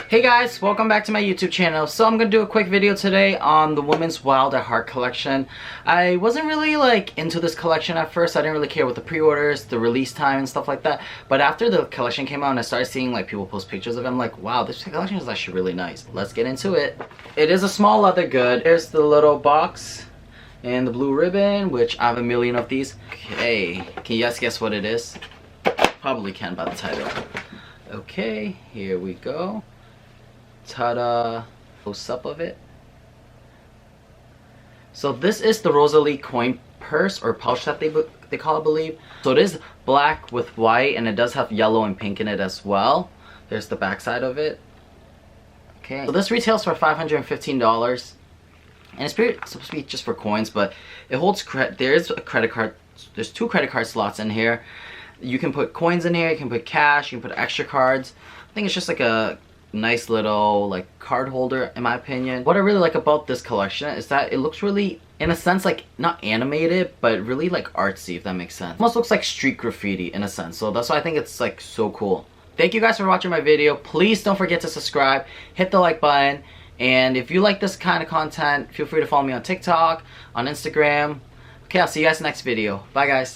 Hey guys, welcome back to my YouTube channel. So I'm gonna do a quick video today on the Women's Wild at Heart collection. I wasn't really into this collection at first. I didn't really care with the pre-orders, the release time and stuff like that. But after the collection came out and I started seeing people post pictures of it, I'm like, wow, this collection is actually really nice. Let's get into it. It is a small leather good. Here's the little box and the blue ribbon, which I have a million of these. Okay, can you guys guess what it is? Probably can by the title. Okay, here we go. Ta-da! Close up of it. So this is the Rosalie coin purse or pouch that they call it, I believe. So it is black with white, and it does have yellow and pink in it as well. There's the back side of it. Okay. So this retails for $515, and it's supposed to be just for coins, but it holds there's a credit card. There's 2 credit card slots in here. You can put coins in here. You can put cash. You can put extra cards. I think it's just like a nice little card holder, in my opinion. What I really like about this collection is that it looks really, in a sense, not animated, but really artsy, if that makes sense. Almost looks like street graffiti in a sense. So that's why I think it's so cool. Thank you guys for watching my video. Please don't forget to subscribe, hit the like button, and if you like this kind of content, feel free to follow me on TikTok, on Instagram. Okay, I'll see you guys next video. Bye guys.